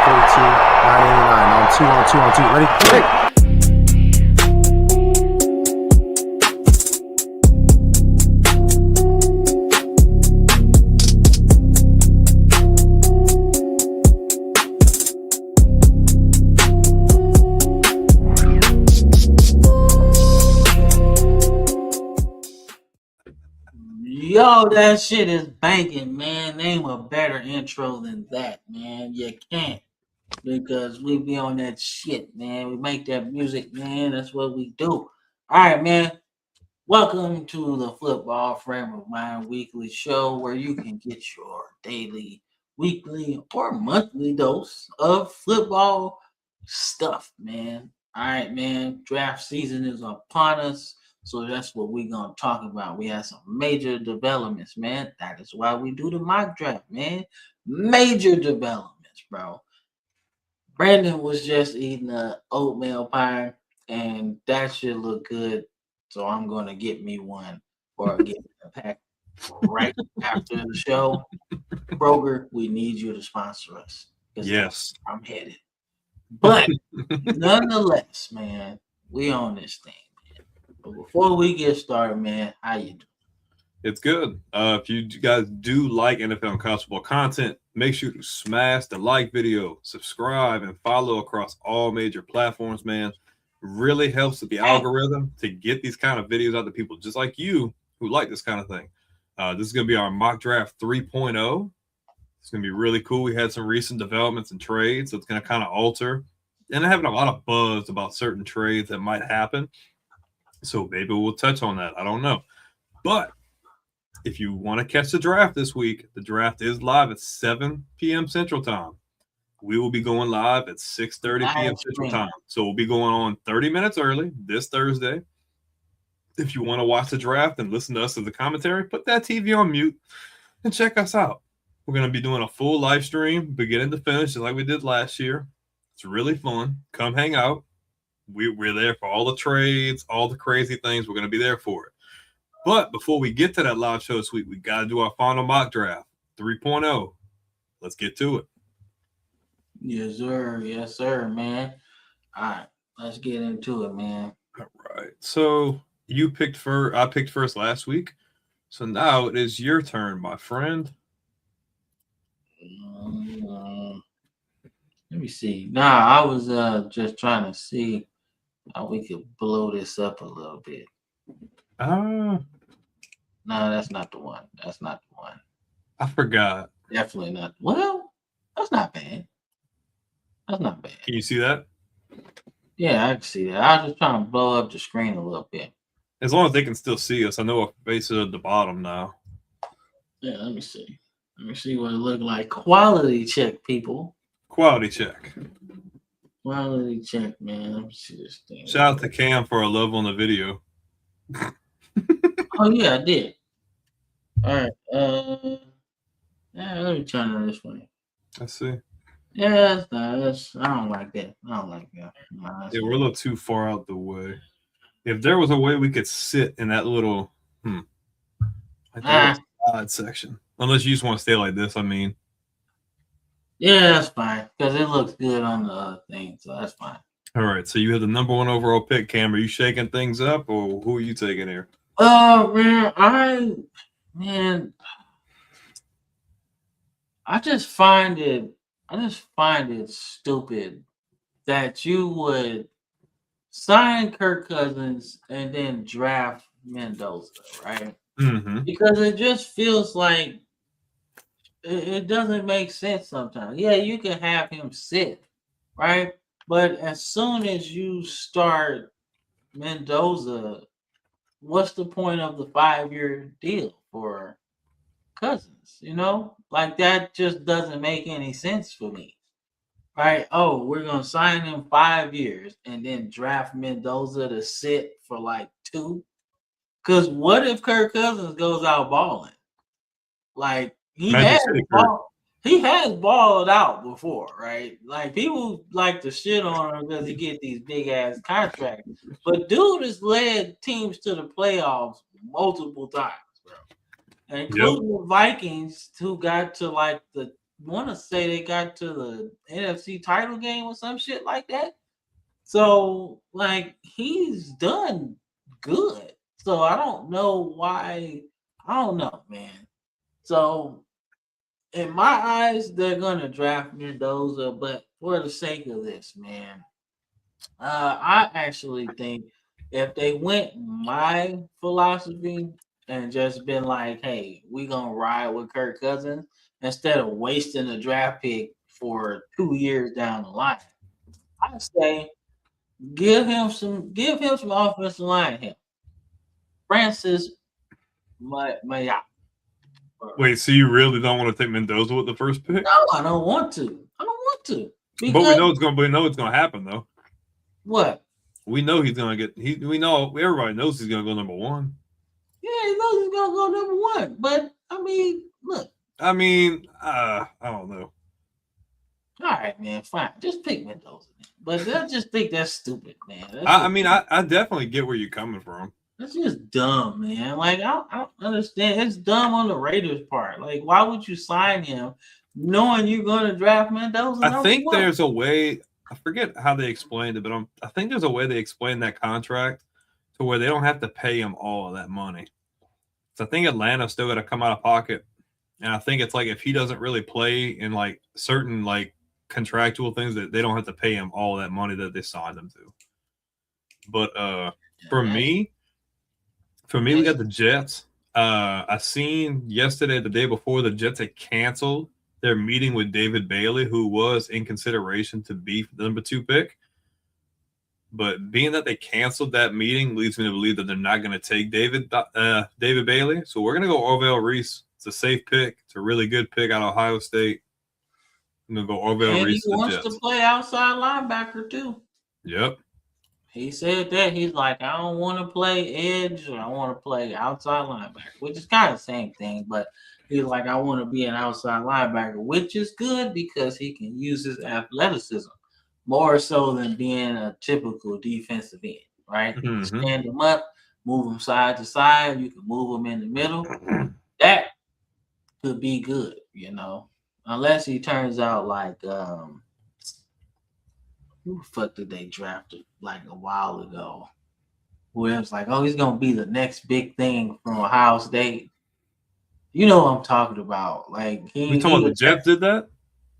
42, 989. On two. Ready? Hey! Yo, that shit is banking, man. Name a better intro than that, man. You can't. Because we be on that shit, man. We make that music, man. That's what we do. All right, man. Welcome to the Football Frame of Mind weekly show where you can get your daily, weekly, or monthly dose of football stuff, man. All right, man. Draft season is upon us. So that's what we're going to talk about. We have some major developments, man. That is why we do the mock draft, man. Major developments, bro. Brandon was just eating a oatmeal pie, and that should look good. So I'm going to get me one or get a pack right after the show. Kroger, we need you to sponsor us. Yes. I'm headed. But nonetheless, man, we on this thing. But before we get started, man, how you doing? It's good. If you guys do like NFL and college football content, make sure to smash the like video, subscribe, and follow across all major platforms, man. Really helps with the algorithm to get these kind of videos out to people just like you who like this kind of thing. This is going to be our mock draft 3.0. It's going to be really cool. We had some recent developments and trades, so it's going to kind of alter. And I'm having a lot of buzz about certain trades that might happen. So maybe we'll touch on that. I don't know. But if you want to catch the draft this week, the draft is live at 7 p.m. Central Time. We will be going live at 6:30 p.m. Central Time. So we'll be going on 30 minutes early this Thursday. If you want to watch the draft and listen to us as the commentary, put that TV on mute and check us out. We're going to be doing a full live stream beginning to finish, just like we did last year. It's really fun. Come hang out. We're there for all the trades, all the crazy things. We're going to be there for it. But before we get to that live show this week, we got to do our final mock draft 3.0. Let's get to it. Yes, sir. Yes, sir, man. All right, let's get into it, man. All right. So you picked first. I picked first last week. So now it is your turn, my friend. Let me see. I was just trying to see how we could blow this up a little bit. No, that's not the one. That's not the one. I forgot. Definitely not. Well, that's not bad. That's not bad. Can you see that? Yeah, I can see that. I was just trying to blow up the screen a little bit. As long as they can still see us. I know our face is at the bottom now. Yeah, let me see. Let me see what it looked like. Quality check, people. Quality check. Quality check, man. Let me see this thing. Shout out to Cam for a love on the video. Oh yeah, I did. All right. Let me turn it this way. I see. Yeah, that's nice. I don't like that. Nah, yeah, we're a little too far out the way. If there was a way we could sit in that little side section. Unless you just want to stay like this, I mean. Yeah, that's fine. Because it looks good on the other thing, so that's fine. All right, so you have the number one overall pick, Cam. Are you shaking things up, or who are you taking here? Man, I just find it stupid that you would sign Kirk Cousins and then draft Mendoza, right? Mm-hmm. Because it just feels like it doesn't make sense sometimes. Yeah, you can have him sit, right? But as soon as you start Mendoza, what's the point of the 5-year deal for Cousins? You know, like that just doesn't make any sense for me. Right? Oh, we're gonna sign him 5 years and then draft Mendoza to sit for like 2. Because what if Kirk Cousins goes out balling? Like he has balled out before, right? Like people like to shit on him because he get these big ass contracts, but dude has led teams to the playoffs multiple times, bro, including the Vikings, who got to like the want to say they got to the NFC title game or some shit like that. So like he's done good. So I don't know why. I don't know, man. So in my eyes, they're gonna draft Mendoza, but for the sake of this, man, I actually think if they went my philosophy and just been like, "Hey, we gonna ride with Kirk Cousins," instead of wasting a draft pick for 2 years down the line, I say give him some offensive line help. Francis Maya. Wait, so you really don't want to take Mendoza with the first pick? No, I don't want to. I don't want to. But we Because know it's gonna happen though. what? We know he's gonna get. We know everybody knows he's gonna go number one. Yeah, he knows he's gonna go number one. But I mean, look. I mean, I don't know. All right, man, fine. Just pick Mendoza. But I just think that's stupid, man. I definitely get where you're coming from. That's just dumb, man. Like I don't understand. It's dumb on the Raiders' part. Like, why would you sign him knowing you're gonna draft Mendoza? I think there's a way. I forget how they explained it, but I think there's a way they explain that contract to where they don't have to pay him all of that money. So I think Atlanta's still got to come out of pocket, and I think it's like if he doesn't really play in like certain like contractual things that they don't have to pay him all that money that they signed him to. But for me, we got the Jets. I seen yesterday, the day before, the Jets had canceled their meeting with David Bailey, who was in consideration to be the number 2 pick. But being that they canceled that meeting leads me to believe that they're not going to take David Bailey. So we're going to go Orville Reese. It's a safe pick. It's a really good pick out of Ohio State. I'm going to go Orville Reese. And he wants to play outside linebacker too. Yep. He said that. He's like, I don't want to play edge or I want to play outside linebacker, which is kind of the same thing. But he's like, I want to be an outside linebacker, which is good because he can use his athleticism more so than being a typical defensive end, right? You can stand him up, move him side to side. You can move him in the middle. That could be good, unless he turns out like who the fuck did they draft like a while ago? Where it was like, oh, he's gonna be the next big thing from Ohio State. You know what I'm talking about? Like you talking about the Jets did that?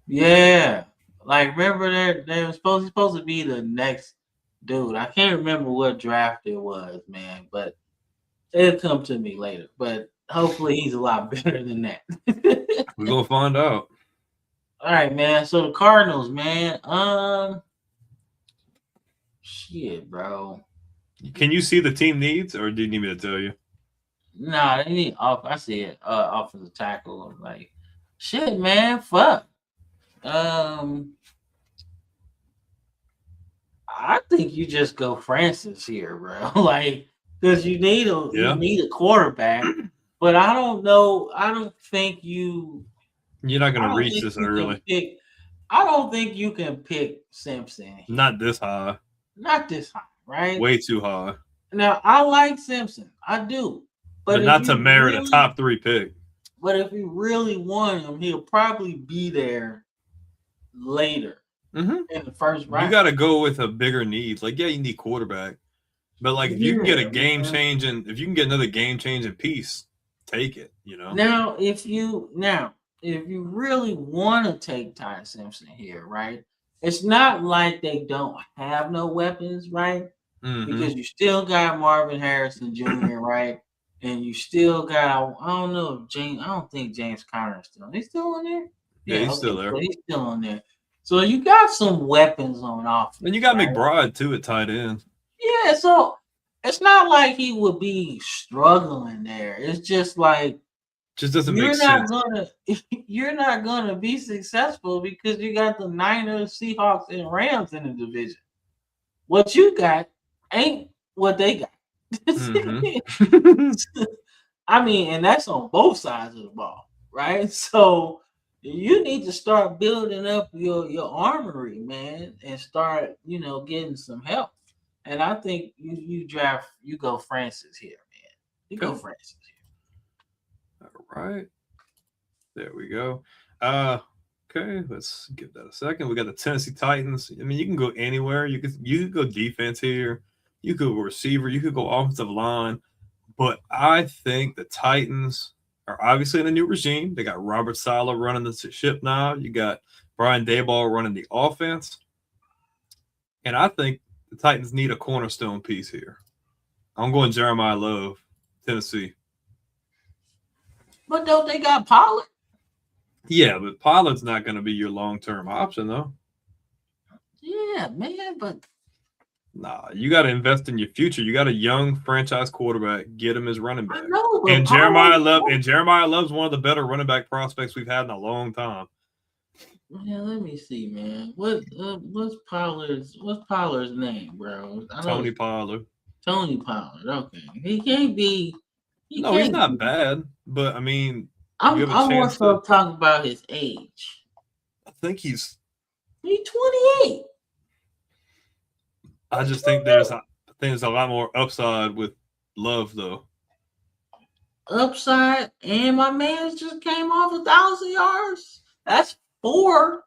Yeah. Like remember they were supposed to be the next dude. I can't remember what draft it was, man, but it'll come to me later. But hopefully he's a lot better than that. We're gonna find out. All right, man. So the Cardinals, man. Shit, bro. Can you see the team needs, or do you need me to tell you? Nah, they need off. I see it. Offensive tackle. I'm like, shit, man. Fuck. I think you just go Francis here, bro. Like, because you need a quarterback, but I don't know. I don't think you're not gonna reach this early. I don't think you can pick Simpson. Not this high. Not this high, right? Way too high. Now I like Simpson, I do, but not to merit a top 3 pick. But if you really want him, he'll probably be there later in the first round. You got to go with a bigger need. Like, yeah, you need quarterback, but like if you can get a game changing, if you can get another game changing piece, take it. Now, if you really want to take Ty Simpson here, right? It's not like they don't have no weapons, right? Because you still got Marvin Harrison Jr., right? And you still got, I don't think James Conner is still. He's still on there? Yeah, he's still there. So he's still on there. So you got some weapons on offense. And you got McBride too at tight end. Yeah, so it's not like he would be struggling there. It's just like just doesn't make sense. You're not gonna be successful because you got the Niners, Seahawks, and Rams in the division. What you got ain't what they got. I mean, and that's on both sides of the ball, right? So you need to start building up your armory, man, and start, getting some help. And I think you go Francis here, man. You go Francis here. All right. There we go. Okay, let's give that a second. We got the Tennessee Titans. I mean, you can go anywhere. You could go defense here. You could go receiver. You could go offensive line. But I think the Titans are obviously in a new regime. They got Robert Saleh running the ship now. You got Brian Daboll running the offense. And I think the Titans need a cornerstone piece here. I'm going Jeremiah Love, Tennessee. But don't they got Pollard? Yeah, but Pollard's not going to be your long-term option, though. Yeah, man, but Nah, you got to invest in your future. You got a young franchise quarterback. Get him as running back. I know, but And Jeremiah Love's one of the better running back prospects we've had in a long time. Yeah, let me see, man. What's Pollard's name, bro? Tony Pollard. Tony Pollard. Okay, he can't be. He's not bad, but I mean, I'm more so talking about his age. I think he's 28. I just think there's a lot more upside with Love, though. Upside, and my man just came off 1,000 yards. That's 4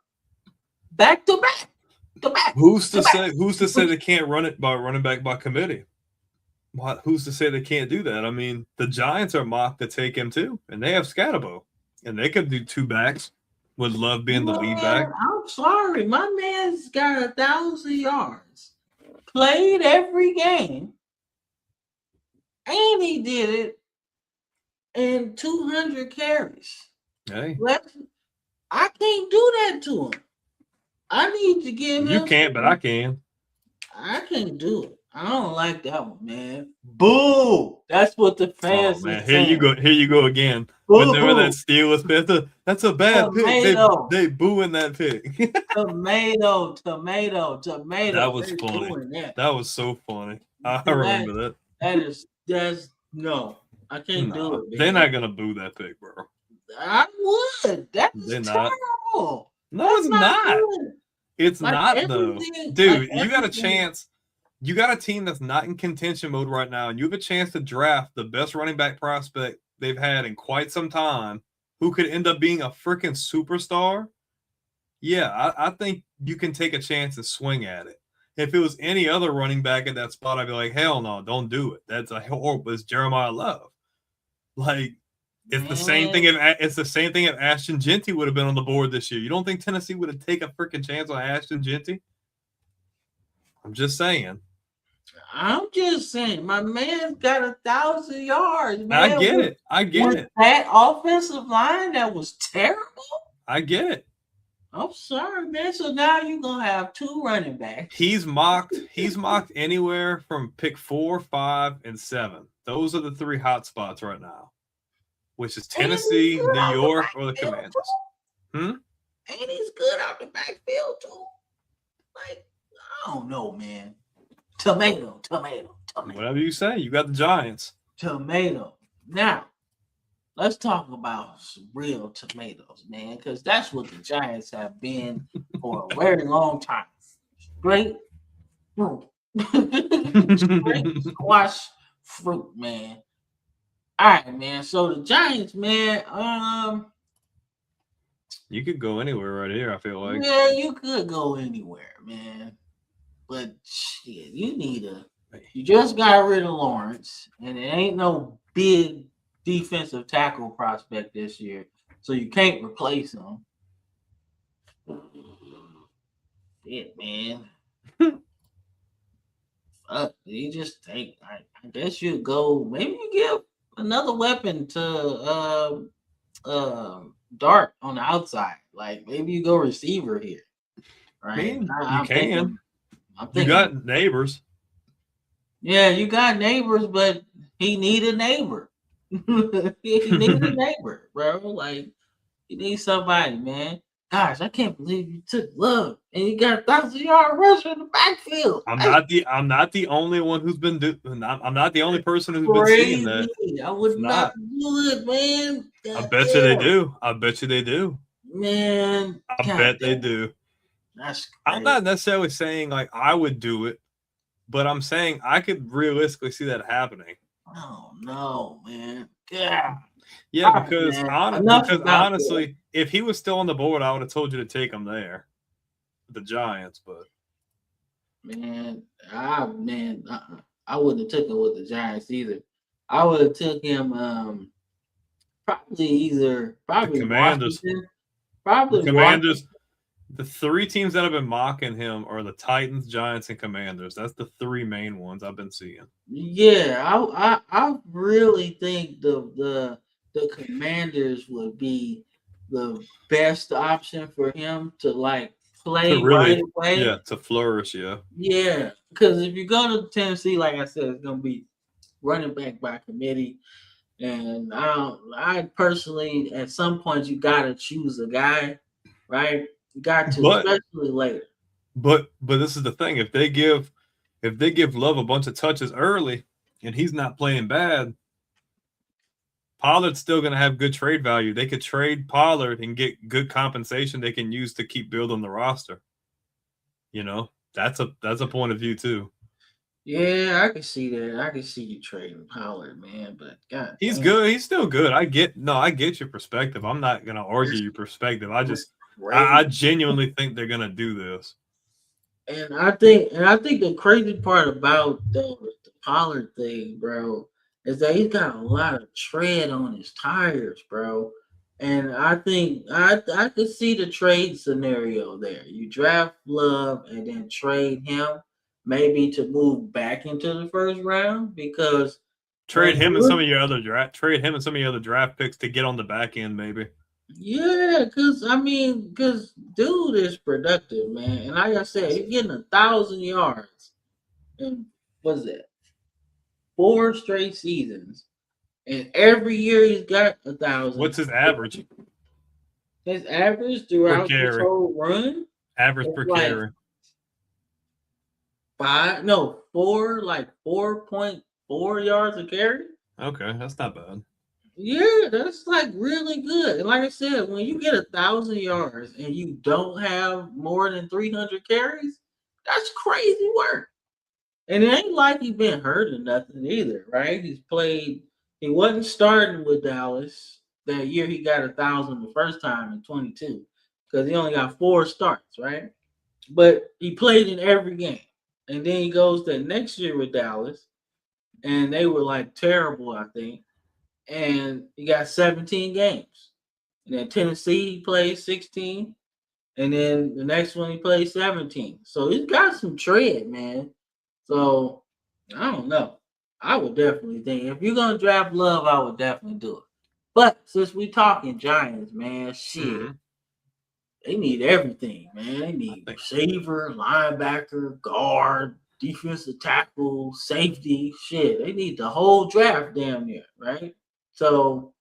back to back. Who's to say they can't run it by running back by committee? Who's to say they can't do that? I mean, the Giants are mocked to take him too, and they have Scatterbo, and they could do 2 backs with Love being the lead back. I'm sorry, my man's got 1,000 yards, played every game, and he did it in 200 carries. Hey, I can't do that to him. I need to give him. You can't, but I can. I can't do it. I don't like that one, man. Boo! That's what the fans. Man, here you go again. Whenever that Steelers pick, that's a bad pick. They booing that pick. Tomato. That was funny. That was so funny. I remember that. That's no. I can't do it. Man. They're not gonna boo that pick, bro. I would. That's terrible. No, it's not. It's not though, dude. You got a chance. You got a team that's not in contention mode right now, and you have a chance to draft the best running back prospect they've had in quite some time, who could end up being a freaking superstar. Yeah, I think you can take a chance and swing at it. If it was any other running back at that spot, I'd be like, hell no, don't do it. That's a horrible. It's Jeremiah Love. Like, it's the same thing. It's the same thing if Ashton Genty would have been on the board this year. You don't think Tennessee would have taken a freaking chance on Ashton Genty? I'm just saying. My man's got 1,000 yards. Man. I get it. That offensive line that was terrible. I get it. I'm sorry, man. So now you're gonna have 2 running backs. He's mocked anywhere from pick 4, 5, and 7. Those are the 3 hot spots right now, which is Tennessee, New York, or the Commanders. And he's good out the backfield too. Like, I don't know, man. Tomato. Whatever you say. You got the Giants. Tomato. Now, let's talk about some real tomatoes, man, because that's what the Giants have been for a very long time. Straight fruit. Straight squash fruit, man. All right, man. So the Giants, man, you could go anywhere right here, I feel like. Yeah, you could go anywhere, man. But shit, you just got rid of Lawrence, and it ain't no big defensive tackle prospect this year, so you can't replace him. Shit, man. Fuck, you just take. I guess you go. Maybe you give another weapon to Dart on the outside. Like maybe you go receiver here, right? You can. You got Neighbors. Yeah, you got Neighbors, but he need a neighbor. He need a neighbor, bro. Like, you need somebody, man. Gosh, I can't believe you took Love and you got 1,000-yard rusher in the backfield. I'm not the only one who's been I'm not the only person who's been seeing that. I would not do it, man. I bet you they do. I bet you they do. Man, I bet they do. That's crazy. I'm not necessarily saying like I would do it, but I'm saying I could realistically see that happening. Oh no, man. Yeah. Yeah, All right, because man. Enough because about that. honestly, if he was still on the board, I would have told you to take him there, the Giants. But Man, I wouldn't have took him with the Giants either. I would have took him the probably Commanders, Washington. the Probably Washington. Commanders, the three teams that have been mocking him are the Titans, Giants, and Commanders. That's the three main ones I've been seeing. Yeah, I really think the Commanders would be the best option for him to like To play right really, yeah, away. to flourish, yeah. Yeah, because if you go to Tennessee, like I said, it's gonna be running back by committee. And I personally, at some point, you gotta choose a guy, right? You got to, But especially later. but this is the thing: if they give Love a bunch of touches early, and he's not playing bad, Pollard's still going to have good trade value. They could trade Pollard and get good compensation they can use to keep building the roster. You know, that's a point of view too. Yeah, I can see that. I can see you trading Pollard, man. But God, He's damn, good. He's still good. I get your perspective. I'm not going to argue your perspective. I crazy. genuinely think they're going to do this. And I think the crazy part about the Pollard thing, bro, is that he's got a lot of tread on his tires, bro. And I think I could see the trade scenario there. You draft Love and then trade him, maybe to move back into the first round because Trade when you him and look, some of your other draft picks to get on the back end, maybe. yeah, because dude is productive, man. And like I said, he's getting 1,000 yards. And what's that? 4 straight seasons, and every year he's got 1,000. What's his average His average per throughout this carry? whole run Average is per like carry. 4.4 yards a carry. Okay, that's not bad. Yeah, that's like really good. And like I said, when you get 1,000 yards and you don't have more than 300 carries, that's crazy work. And it ain't like he's been hurt or nothing either, right? He wasn't starting with Dallas that year. He got 1,000 the first time in 22 because he only got 4 starts, right? But he played in every game. And then he goes to next year with Dallas, and they were like terrible, I think. And he got 17 games. And then Tennessee, he played 16. And then the next one, he played 17. So he's got some tread, man. So I don't know. I would definitely think if you're gonna draft Love, I would definitely do it. But since we talking Giants, man, shit, they need everything, man. They need receiver, linebacker, guard, defensive tackle, safety, shit. They need the whole draft damn near, right? So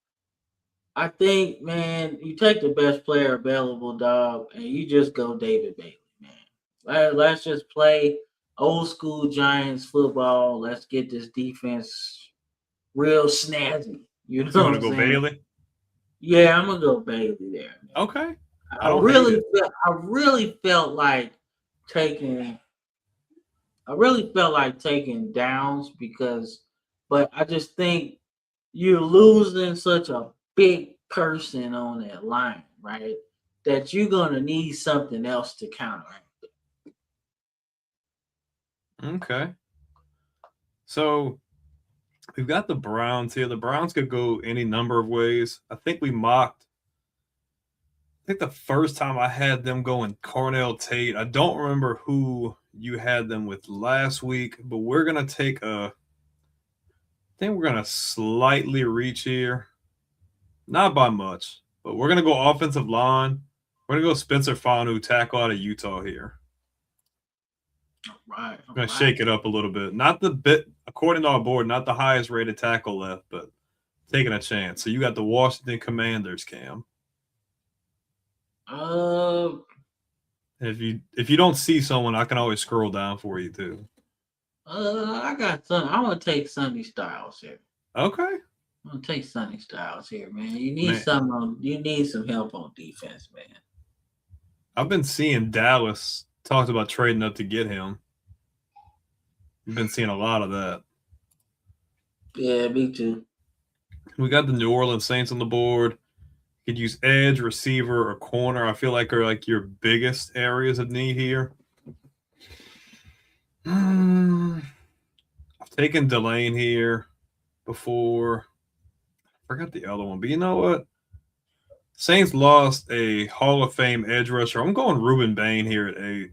I think, man, you take the best player available, dog, and you just go David Bailey, man. Let's just play old school Giants football. Let's get this defense real snazzy. You know So you what want I'm to go saying? Bailey? Yeah, I'm gonna go Bailey there. Man. Okay. I really felt like taking. I really felt like taking Downs but I just think you're losing such a big person on that line, right? That you're gonna need something else to counteract. Okay. So we've got the Browns here. The Browns could go any number of ways. I think the first time I had them going Cornell Tate. I don't remember who you had them with last week, but we're gonna I think we're gonna slightly reach here. Not by much, but we're gonna go offensive line. We're gonna go Spencer Fanu, tackle out of Utah here. Right. I'm gonna shake it up a little bit. Not the bit according to our board, not the highest rated tackle left, but taking a chance. So you got the Washington Commanders, Cam. If you don't see someone, I can always scroll down for you too. I got some. I want to take Sonny Styles here. Okay. I'm gonna take Sonny Styles here, man. You need some help on defense, man. I've been seeing Dallas talked about trading up to get him. I've been seeing a lot of that. Yeah, me too. We got the New Orleans Saints on the board. You could use edge, receiver, or corner. I feel like are like your biggest areas of need here. I've taken Delane here before. I forgot the other one, but you know what? Saints lost a Hall of Fame edge rusher. I'm going Ruben Bain here at 8.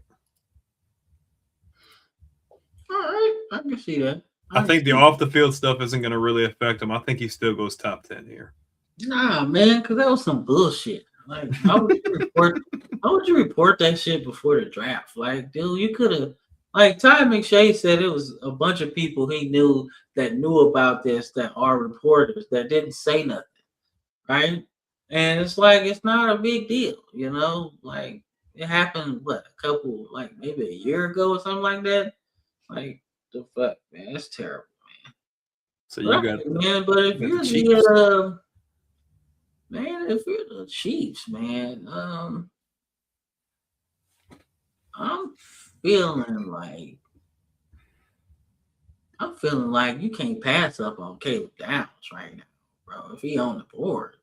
All right, I can see that. I think the off the field stuff isn't going to really affect him. I think he still goes top 10 here. Nah, man, because that was some bullshit. Like, how would you report that shit before the draft? Like, dude, you could have. Like Ty McShay said, it was a bunch of people he knew that knew about this that are reporters that didn't say nothing, right? And it's like it's not a big deal, you know. Like it happened, what, a couple, like maybe a year ago or something like that. Like the fuck, man, that's terrible, man. So you got man, but if you're the man, if you're the Chiefs, man, I'm feeling like you can't pass up on Caleb Downs right now, bro. If he on the board,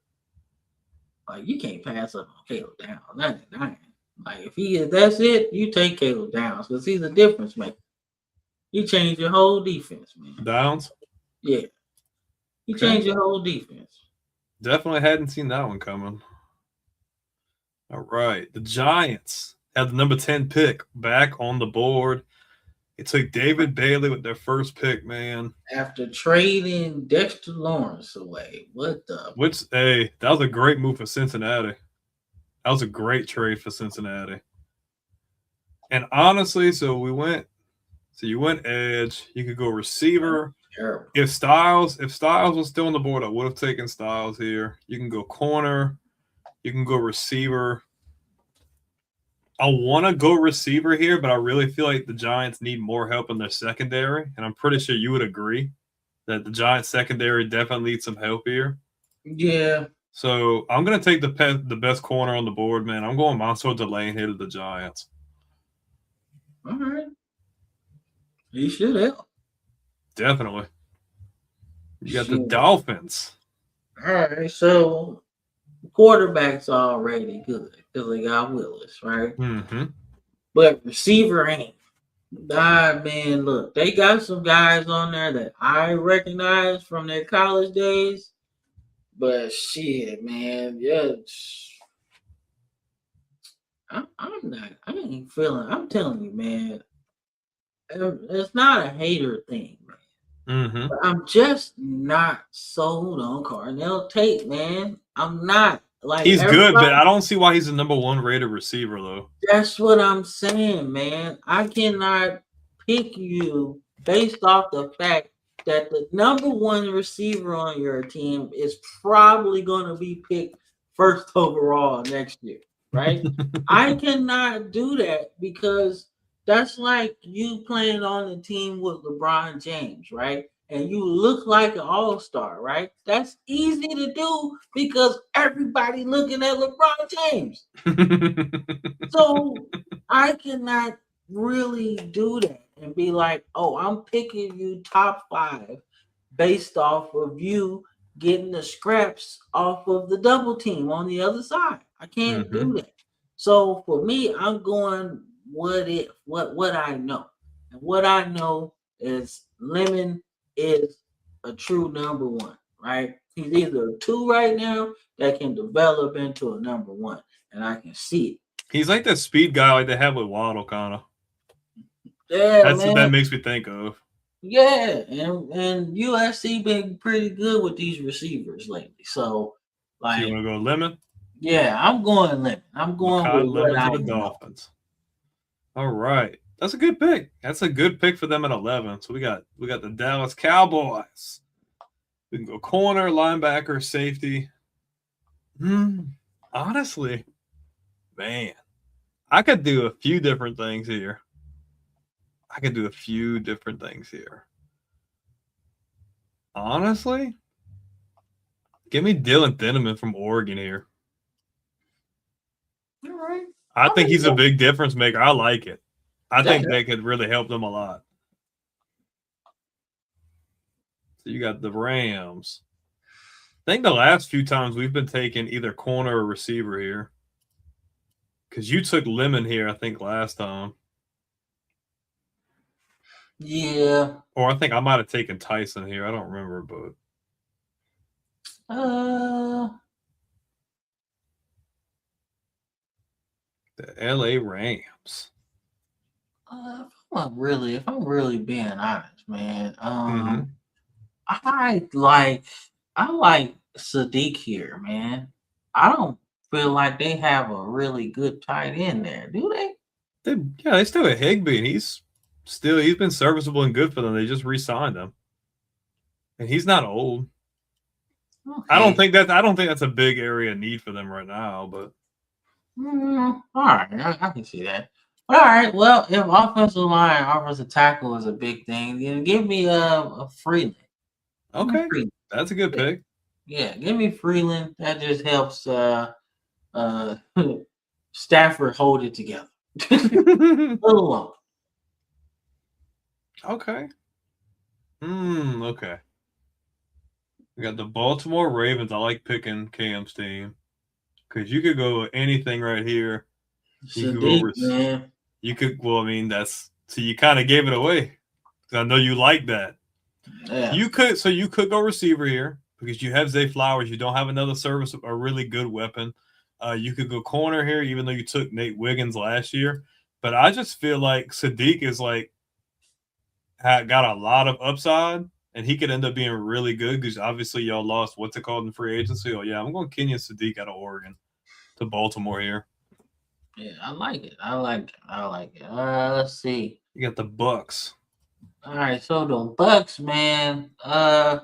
like you can't pass up on Caleb Downs. That's dying. Like if that's it, you take Caleb Downs because he's a difference maker. He changed your whole defense, man. Downs? Yeah. He changed your whole defense. Definitely hadn't seen that one coming. All right. The Giants have the number 10 pick back on the board. It took David Bailey with their first pick, man. After trading Dexter Lawrence away. What the? That was a great move for Cincinnati. That was a great trade for Cincinnati. And honestly, you went edge. You could go receiver. Terrible. If Styles was still on the board, I would have taken Styles here. You can go corner. You can go receiver. I want to go receiver here, but I really feel like the Giants need more help in their secondary. And I'm pretty sure you would agree that the Giants secondary definitely needs some help here. Yeah. So I'm going to take the best corner on the board, man. I'm going Mansour Delane here to the Giants. All right. He should help. Definitely. You got the Dolphins. All right. So quarterback's already good because they got Willis, right? Mm-hmm. But receiver ain't. Man, look, they got some guys on there that I recognize from their college days. But shit, man, I'm telling you, man, it's not a hater thing, man. Mm-hmm. But I'm just not sold on Carnell Tate, man. I'm not. Like he's good, but I don't see why he's the number 1 rated receiver, though. That's what I'm saying, man. I cannot pick you based off the fact that the number 1 receiver on your team is probably going to be picked first overall next year, right? I cannot do that because that's like you playing on a team with LeBron James, right? And you look like an all-star, right? That's easy to do because everybody looking at LeBron James. So I cannot really do that and be like, oh, I'm picking you top 5 based off of you getting the scraps off of the double team on the other side. I can't do that. So for me, I'm going what I know. And what I know is Lemon is a true number 1, right? He's either a 2 right now that can develop into a number 1, and I can see it. He's like that speed guy like they have with Waddle, kind of. Yeah, that's man. What that makes me think of. Yeah, and USC been pretty good with these receivers lately. So, like, so you want to go Lemon? Yeah, I'm going Lemon. I'm going with Lemon to the Dolphins. All right, that's a good pick. That's a good pick for them at 11. So we got the Dallas Cowboys. We can go corner, linebacker, safety. Honestly, man, I could do a few different things here. Honestly, give me Dylan Thieneman from Oregon here. All right. I think he's a big difference maker. I like it. I think they could really help them a lot. So you got the Rams. I think the last few times we've been taking either corner or receiver here. Because you took Lemon here, I think, last time. Yeah. Or I think I might have taken Tyson here. I don't remember, but the LA Rams. If I'm really being honest, man, Mhm. I like Sadiq here, man. I don't feel like they have a really good tight end there, do they? They still have Higbee, and he's been serviceable and good for them. They just re-signed him, and he's not old. I don't Okay. think that's a big area of need for them right now. But All right, I can see that. All right, well, if offensive tackle is a big thing, then give me a Freeland. Give me okay, Freeland. that's a good pick. Yeah, give me Freeland. That just helps uh Stafford hold it together. Little one. Okay. Okay. We got the Baltimore Ravens. I like picking Cam's team because you could go anything right here. You could go. Sadiq, man. You could. Well, I mean, that's so you kind of gave it away. I know you like that. Yeah. You could go receiver here because you have Zay Flowers. You don't have another a really good weapon. You could go corner here, even though you took Nate Wiggins last year. But I just feel like Sadiq is got a lot of upside, and he could end up being really good because obviously y'all lost what's it called in free agency. Oh yeah, I'm going Kenyon Sadiq out of Oregon to Baltimore here. Yeah, I like it. Let's see. You got the Bucks. All right, so the Bucks, man. I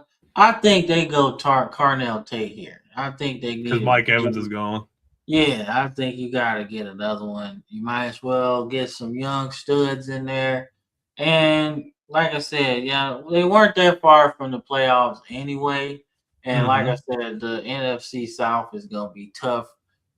think they go Carnell Tate here. I think they Because need Mike Evans is gone. Yeah, I think you got to get another one. You might as well get some young studs in there. And like I said, yeah, they weren't that far from the playoffs anyway. And like I said, the NFC South is going to be tough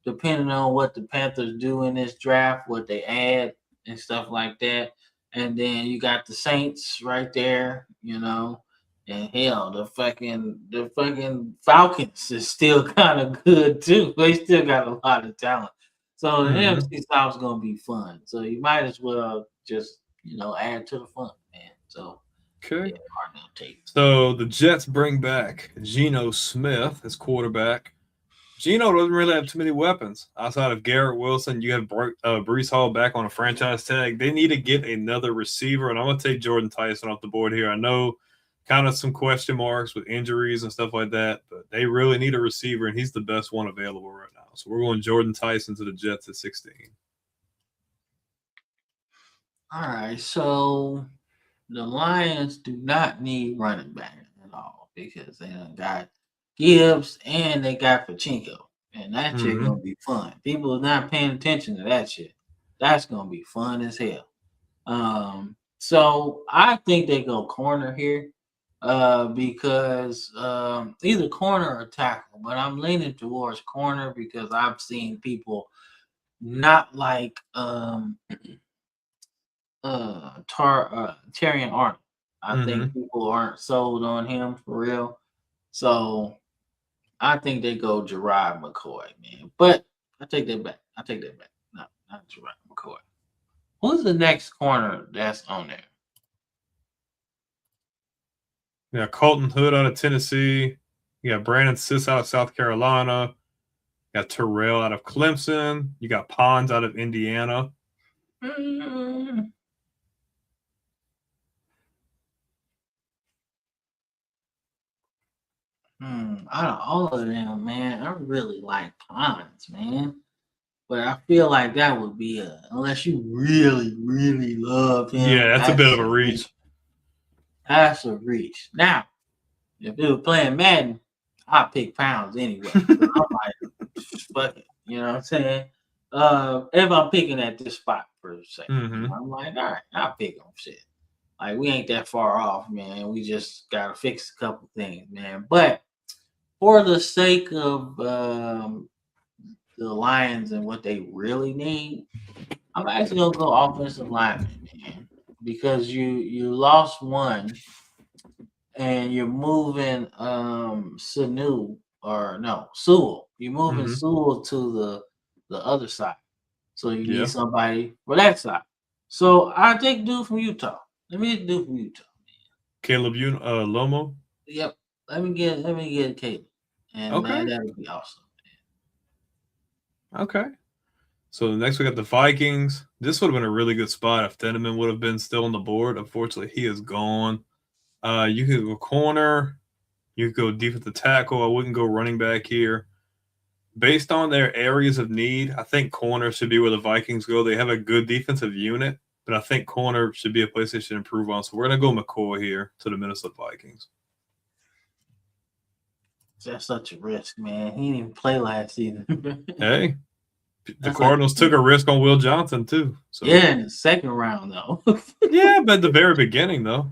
depending on what the Panthers do in this draft, what they add and stuff like that. And then you got the Saints right there, and hell, the fucking Falcons is still kind of good too. They still got a lot of talent. So the NFC South is gonna be fun. So you might as well just add to the fun, man. So Okay. yeah, Cardinal Tate. So the Jets bring back Geno Smith as quarterback. Geno doesn't really have too many weapons outside of Garrett Wilson. You have Breece Hall back on a franchise tag. They need to get another receiver, and I'm going to take Jordan Tyson off the board here. I know kind of some question marks with injuries and stuff like that, but they really need a receiver, and he's the best one available right now. So we're going Jordan Tyson to the Jets at 16. All right, so the Lions do not need running back at all because they done got Gibbs and they got Pachinko. And that shit gonna be fun. People are not paying attention to that shit. That's gonna be fun as hell. So I think they go corner here. Because either corner or tackle, but I'm leaning towards corner because I've seen people not like Terrion Arnold. I think people aren't sold on him for real. So I think they go Gerard McCoy, man. But I take that back. No, not Gerard McCoy. Who's the next corner that's on there? Yeah, Colton Hood out of Tennessee. You got Brandon Siss out of South Carolina. You got Terrell out of Clemson. You got Pons out of Indiana. Out of all of them, man, I really like Pons, man. But I feel like that would be unless you really, really love him. Yeah, that's a bit of a reach. That's a reach. Now, if we were playing Madden, I'd pick Pounds anyway. I'm like, fuck it. You know what I'm saying? If I'm picking at this spot for a second, I'm like, all right, I'll pick him. Shit. Like, we ain't that far off, man. We just got to fix a couple things, man. But for the sake of the Lions and what they really need, I'm actually going to go offensive lineman, man. Because you lost one and you're moving Sanu or no, Sewell. You're moving Mhm. Sewell to the other side. So you Yeah. need somebody for that side. So I take dude from Utah. Let me get dude from Utah. Caleb Lomo. Yep. Let me get Caleb. And Okay. that'd be awesome. Okay. So next we got the Vikings. This would have been a really good spot if Denneman would have been still on the board. Unfortunately, he is gone. You could go corner. You could go defensive tackle. I wouldn't go running back here. Based on their areas of need, I think corner should be where the Vikings go. They have a good defensive unit, but I think corner should be a place they should improve on. So we're going to go McCoy here to the Minnesota Vikings. That's such a risk, man. He didn't even play last season. Hey, the That's Cardinals took a risk on Will Johnson too. So Yeah, in the second round though. yeah, but at the very beginning though.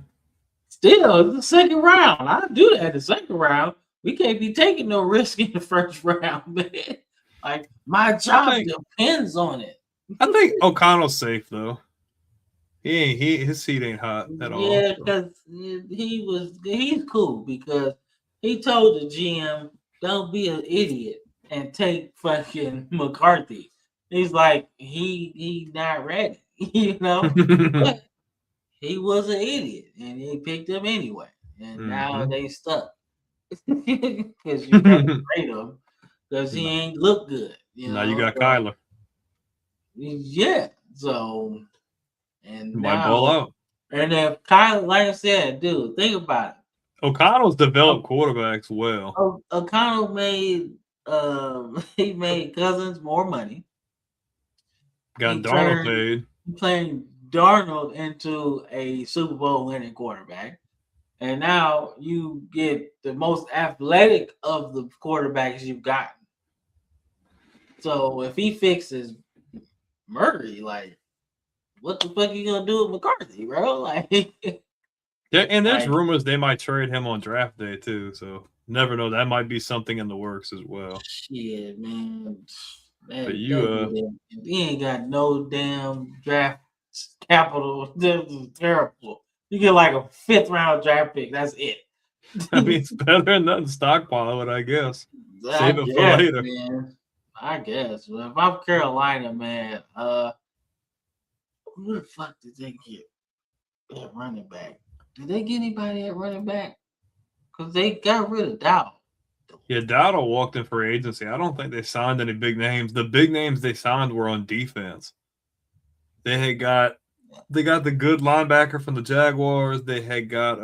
Still, it's the second round. I do that in the second round. We can't be taking no risk in the first round, man. Like my job depends on it. I think O'Connell's safe though. His seat ain't hot at all. Yeah, because he's cool because he told the GM, "Don't be an idiot and take fucking McCarthy." He's like, he not ready, you know. But he was an idiot and he picked him anyway, and now they stuck because you can't trade him because he ain't look good. Now you got Kyler. Yeah, so and Might now, ball out. and if Kyler, like I said, dude, think about it. O'Connell's developed quarterbacks well. O'Connell made he made Cousins more money. Got Darnold paid. Playing Darnold into a Super Bowl winning quarterback. And now you get the most athletic of the quarterbacks you've gotten. So if he fixes Murray, like, what the fuck you gonna do with McCarthy, bro? Like, yeah, and there's rumors they might trade him on draft day too. So never know. That might be something in the works as well. Shit, man. But he ain't got no damn draft capital. This is terrible. You get like a 5th round draft pick. That's it. I mean, it's better than nothing stockpile it, I guess. Save it for later. Man. I guess. Well, if I'm Carolina, man, who the fuck did they get at running back? Did they get anybody at running back? Because they got rid of Dowdle. Yeah, Dowdle walked in for agency. I don't think they signed any big names. The big names they signed were on defense. They got the good linebacker from the Jaguars. They had got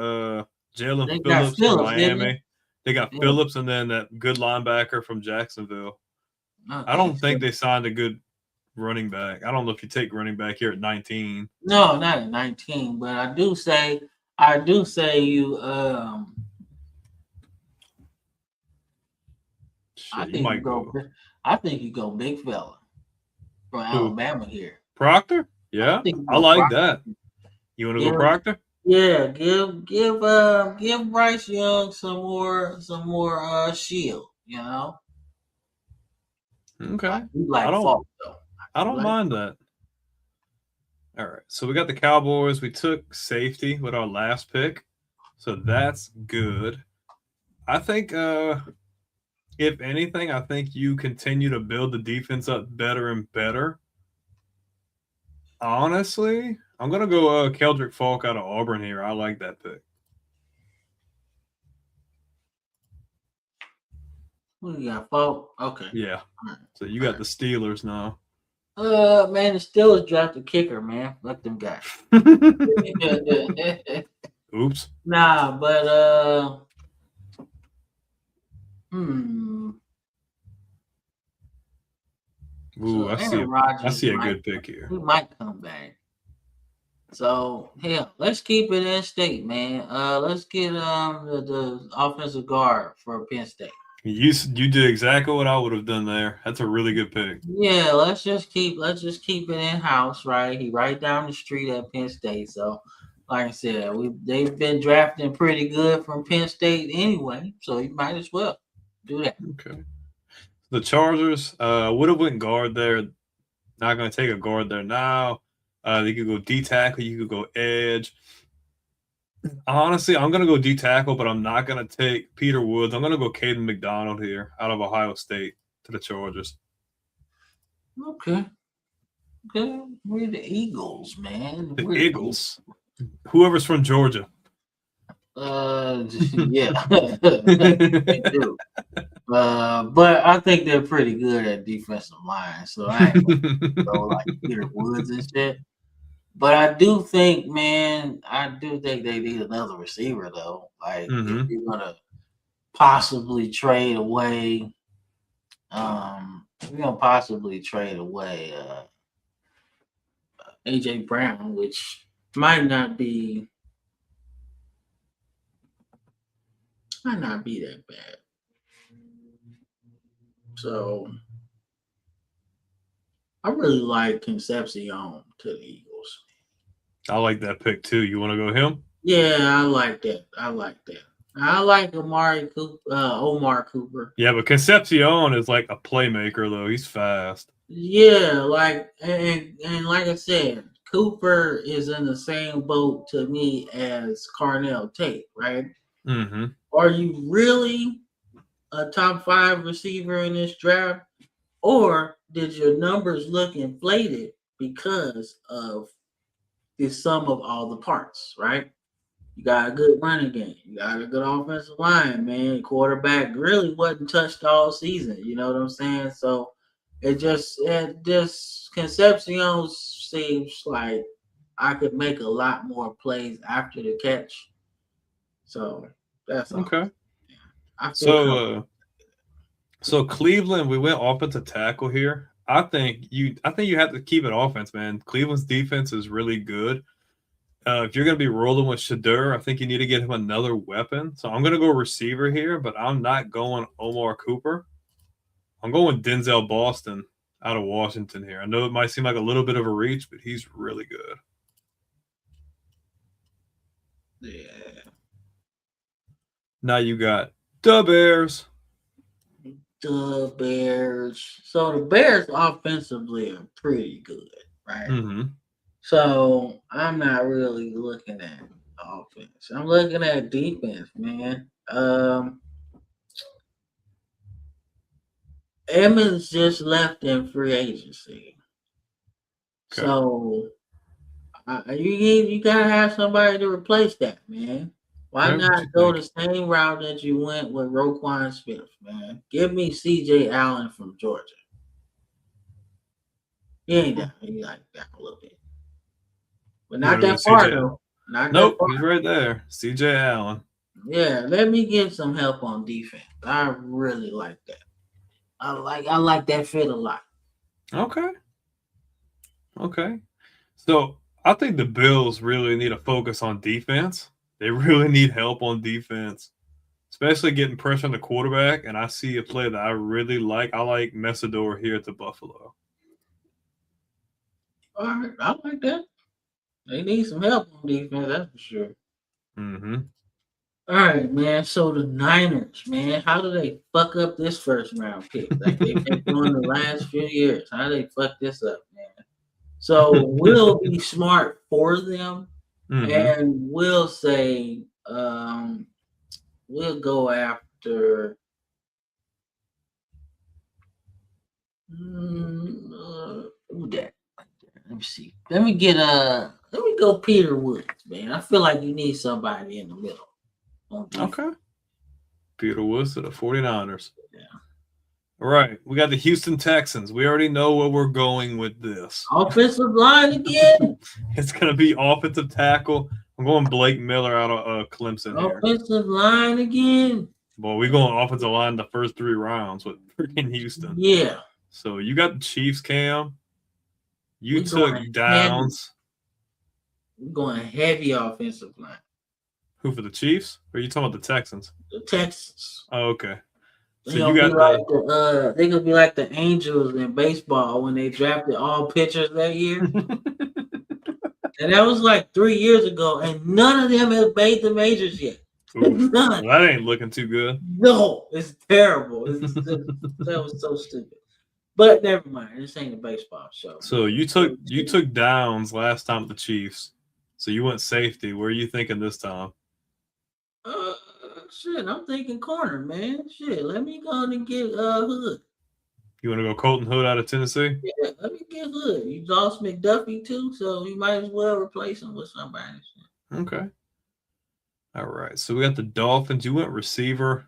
Jalen Phillips from Miami. They got Phillips and then that good linebacker from Jacksonville. I don't think they signed a good running back. I don't know if you take running back here at 19. No, not at 19, but I do say you I think you go big fella from Alabama here. Proctor? Yeah, I like that. You want to go Proctor? Yeah, give Bryce Young some more shield, you know. Okay. I don't mind that. All right. So we got the Cowboys. We took safety with our last pick. So that's good. I think if anything, I think you continue to build the defense up better and better. Honestly, I'm going to go Keldrick Falk out of Auburn here. I like that pick. Who you got, Falk? Okay. Yeah. So you got the Steelers now. Man, the Steelers drafted kicker, man. Let them guys. Oops. Nah, but Ooh, I see a good pick here. He might come back. So let's keep it in state, man. Let's get the offensive guard for Penn State. You did exactly what I would have done there. That's a really good pick. Yeah, let's just keep it in house, right? He right down the street at Penn State. So, like I said, they've been drafting pretty good from Penn State anyway. So you might as well do that. Okay. The Chargers would have went guard there. Not going to take a guard there now. They could go D tackle. You could go edge. Honestly, I'm gonna go D tackle, but I'm not gonna take Peter Woods. I'm gonna go Caden McDonald here out of Ohio State to the Chargers. Okay. Okay. We're the Eagles, man. The We're Eagles. Whoever's from Georgia. Yeah. They do. But I think they're pretty good at defensive line, so I ain't gonna go like Peter Woods and shit. But I do think, man, they need another receiver though. Like if you're gonna possibly trade away, we're gonna possibly trade away AJ Brown, which might not be that bad. So I really like Concepcion to the Eagles. I like that pick too. You want to go him? Yeah, I like that. I like Omar Cooper. Yeah, but Concepcion is like a playmaker though. He's fast. Yeah, like and like I said, Cooper is in the same boat to me as Carnell Tate, right? Mm-hmm. Are you really a top 5 receiver in this draft, or did your numbers look inflated because of the sum of all the parts, right? You got a good running game. You got a good offensive line, man. Quarterback really wasn't touched all season. You know what I'm saying? So it just Concepcion seems like I could make a lot more plays after the catch. So that's all. Okay. I feel So Cleveland, we went offensive tackle here. I think you have to keep it offense, man. Cleveland's defense is really good. If you're going to be rolling with Shadur, I think you need to get him another weapon. So I'm going to go receiver here, but I'm not going Omar Cooper. I'm going Denzel Boston out of Washington here. I know it might seem like a little bit of a reach, but he's really good. Yeah. Now you got the Bears. The Bears. So the Bears offensively are pretty good, right? Mm-hmm. So I'm not really looking at offense. I'm looking at defense, man. Emmons just left in free agency. Okay. So you gotta have somebody to replace that, man. Why not go the same route that you went with Roquan Smith, man? Give me CJ Allen from Georgia. He ain't that. He like that a little bit. But not that far, though. Nope, he's right there. CJ Allen. Yeah, let me get some help on defense. I really like that. I like that fit a lot. Okay. So I think the Bills really need to focus on defense. They really need help on defense, especially getting pressure on the quarterback. And I see a play that I really like. I like Messidor here at the Buffalo. All right, I like that. They need some help on defense, that's for sure. Mm-hmm. All right, man. So the Niners, man, how do they fuck up this first round pick? Like they've been doing the last few years. How do they fuck this up, man? So we'll be smart for them, and we'll say we'll go after who that? Let me see. Let me go Peter Woods, man. I feel like you need somebody in the middle. Okay. Peter Woods to the 49ers. Yeah. All right. We got the Houston Texans. We already know where we're going with this. Offensive line again? It's going to be offensive tackle. I'm going Blake Miller out of Clemson here. Offensive line again? Boy, we're going offensive line the first 3 rounds with freaking Houston. Yeah. So you got the Chiefs, Cam. You took Downs. We're going heavy offensive line. Who, for the Chiefs? Or are you talking about the Texans? The Texans. Oh, okay. So you got they're gonna be like the Angels in baseball when they drafted all pitchers that year. And that was like 3 years ago, and none of them have made the majors yet. None. Well, that ain't looking too good. No, it's terrible. That was so stupid. But never mind. This ain't a baseball show. So you took Downs last time with the Chiefs. So you went safety. Where are you thinking this time? Shit, I'm thinking corner, man. Shit, let me go and get Hood. You want to go Colton Hood out of Tennessee? Yeah, let me get Hood. You lost McDuffie too, so you might as well replace him with somebody. Okay. All right. So we got the Dolphins. You went receiver.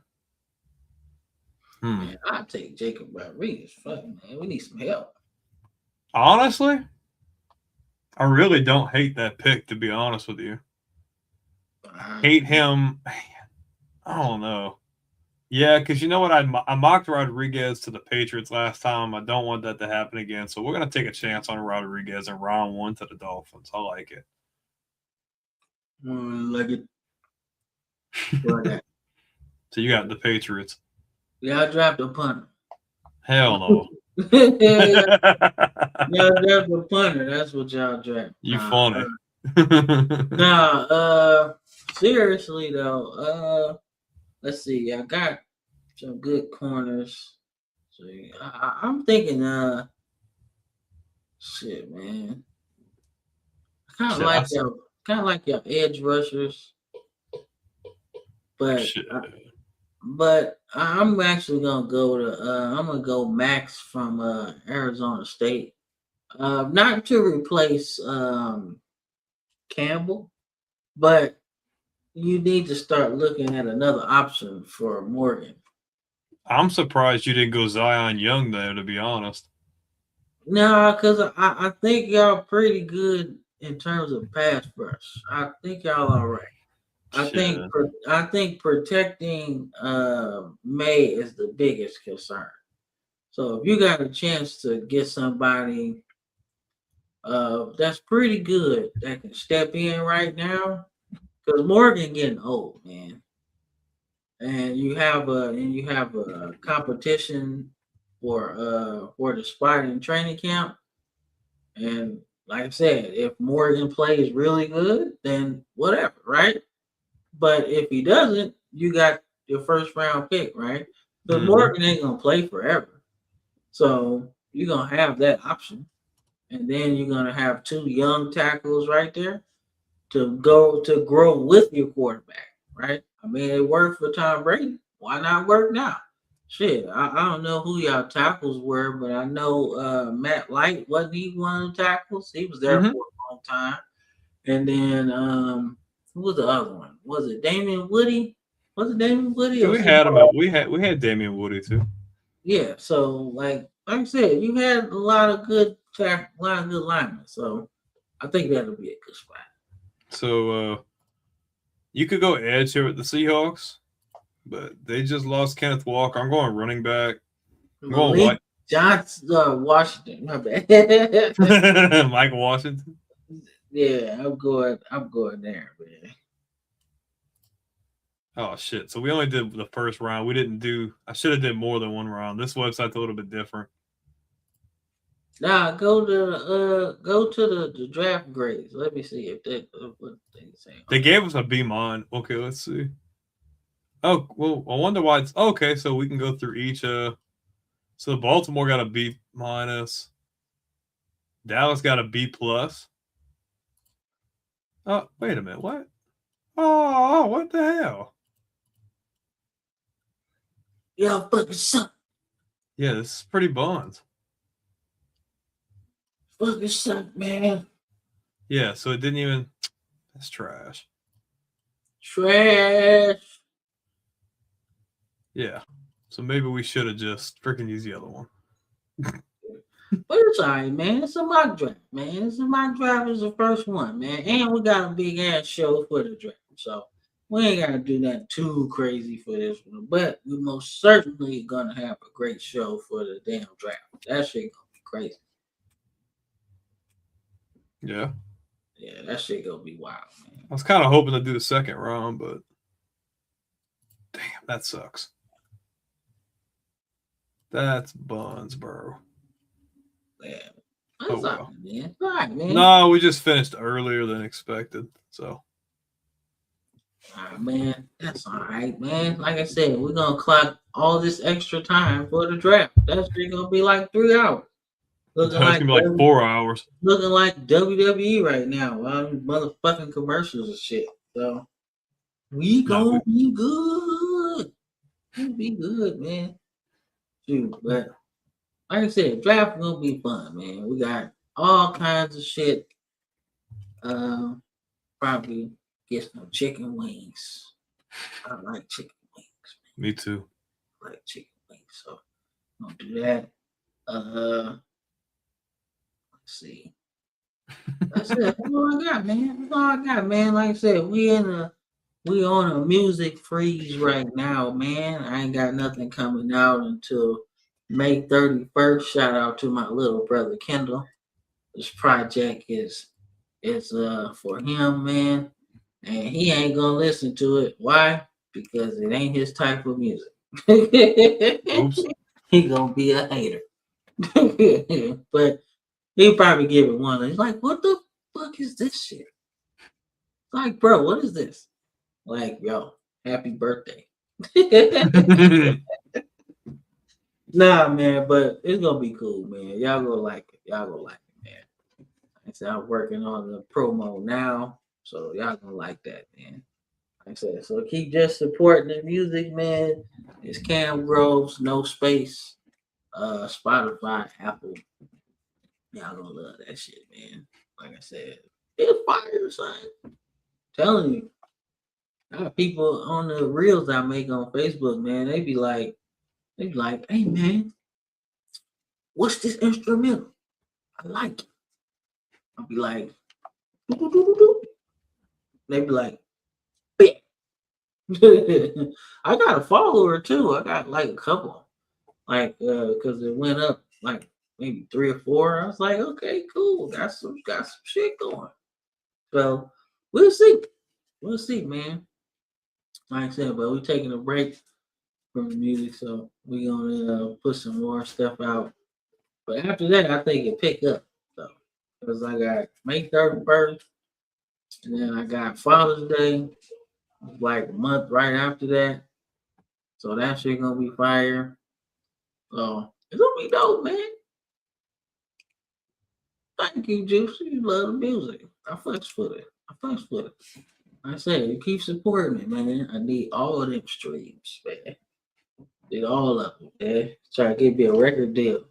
Man, I'll take Jacob Rodriguez. Fuck, man. We need some help. Honestly, I really don't hate that pick, to be honest with you. Hate him. I don't know. Yeah, because you know what? I mocked Rodriguez to the Patriots last time. I don't want that to happen again. So we're going to take a chance on Rodriguez in round 1 to the Dolphins. I like it. Like it. So you got the Patriots. Yeah, I dropped a punter. Hell no. Y'all draft a punter. That's what y'all draft. You funny. Seriously though, let's see. I got some good corners. So I'm thinking, shit, man. Kind of like your edge rushers, but I'm actually gonna go to I'm gonna go Max from Arizona State. Not to replace Campbell, but you need to start looking at another option for Morgan. I'm surprised you didn't go Zion Young there, to be honest. No, because I think y'all pretty good in terms of pass rush. I think y'all all right. I think protecting May is the biggest concern. So if you got a chance to get somebody that's pretty good that can step in right now, because Morgan getting old, man, and you have a competition for the spot in training camp, and like I said, if Morgan plays really good, then whatever, right? But if he doesn't, you got your first round pick, right? But Morgan ain't gonna play forever, so you're gonna have that option, and then you're gonna have 2 young tackles right there to grow with your quarterback, right? I mean, it worked for Tom Brady. Why not work now? Shit, I don't know who y'all tackles were, but I know Matt Light, wasn't he one of the tackles? He was there for a long time. And then who was the other one? Was it Damian Woody? Was it Damian Woody? Yeah, we had Damian Woody too. Yeah, so like I said, you had a lot of good linemen. So I think that'll be a good spot. So you could go edge here with the Seahawks, but they just lost Kenneth Walker. I'm going running back. I'm going White. Washington. My bad. Mike Washington. Yeah, I'm going there, man. Oh shit! So we only did the first round. We didn't do. I should have did more than one round. This website's a little bit different. Nah, go to the draft grades. Let me see if what they say. They gave us a B-. Okay, let's see. Oh well, I wonder why it's okay. So we can go through each. So Baltimore got a B-. Dallas got a B+. Oh, wait a minute. What? Oh, what the hell? Y'all fucking suck. Yeah, this is pretty buns. Fucking suck, man. Yeah, so it didn't even. That's trash. Trash. Yeah. So maybe we should have just freaking used the other one. But it's all right, man. It's a mock draft, man. It's a mock draft is the first one, man. And we got a big ass show for the draft. So we ain't gotta do nothing too crazy for this one. But we most certainly gonna have a great show for the damn draft. That shit gonna be crazy. Yeah. Yeah, that shit gonna be wild, man. I was kind of hoping to do the second round, but damn, that sucks. That's buns, bro. Yeah. That's all right, man. All right, man. No, we just finished earlier than expected. So. Man, that's all right, man. Like I said, we're gonna clock all this extra time for the draft. That's gonna be like 3 hours. Looking That's like gonna be like 4 hours. looking like WWE right now. Motherfucking commercials and shit. So we gonna be good. We be good, man. Shoot, but like I said, draft gonna be fun, man. We got all kinds of shit. Probably get some chicken wings. I like chicken wings. Me too. I like chicken wings, so I'll do that. Let's see. That's it. That's all I got, man. That's all I got, man. Like I said, we on a music freeze right now, man. I ain't got nothing coming out until May 31st. Shout out to my little brother Kendall. This project is for him, man. And he ain't gonna listen to it. Why? Because it ain't his type of music. Oops. He gonna be a hater. But he'll probably give it one. He's like, what the fuck is this shit? Like, bro, what is this? Like, yo, happy birthday. Nah, man, but it's gonna be cool, man. Y'all gonna like it. Y'all gonna like it, man. Like I said, I'm working on the promo now, so y'all gonna like that, man. Like I said, so keep just supporting the music, man. It's Cam Groves, no space, Spotify, Apple. Y'all gonna love that shit, man. Like I said, it's fire, son. Telling you. I got people on the reels I make on Facebook, man. They be like, hey man, what's this instrumental? I like it. I'll be like, doo-doo-doo-doo-doo. They be like, yeah. I got a follower too. I got like a couple. Like because it went up like maybe 3 or 4. I was like, okay, cool. Got some shit going. So we'll see. We'll see, man. Like I said, but we're taking a break from the music, so we're gonna put some more stuff out. But after that, I think it pick up. So because I got May 31st, and then I got Father's Day, like a month right after that. So that shit gonna be fire. So it's gonna be dope, man. Thank you, Juicy. You love the music. I flex with it. I say, you keep supporting me, man. I need all of them streams, man. Need all of them, man. Try to get me a record deal.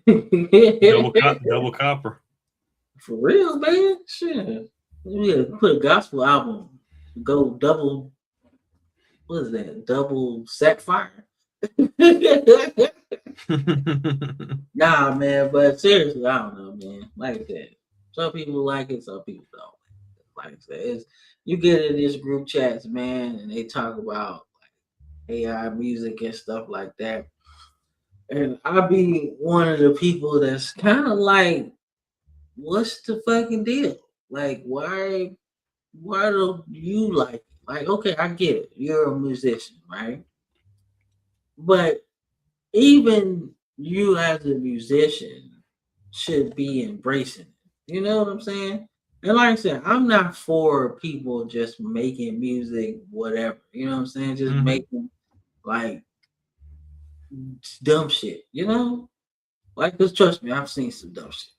Double copper. For real, man. Shit. We gotta put a gospel album. Go double. What is that? Double Sapphire. Nah, man. But seriously, I don't know, man. Like I said, some people like it, some people don't. Like I said, you get in these group chats, man, and they talk about like AI music and stuff like that. And I'll be one of the people that's kind of like, what's the fucking deal? Like, why don't you like it? Like, okay, I get it. You're a musician, right? But even you as a musician should be embracing it. You know what I'm saying? And like I said, I'm not for people just making music, whatever. You know what I'm saying? Just making like dumb shit, you know? Like, cause trust me, I've seen some dumb shit.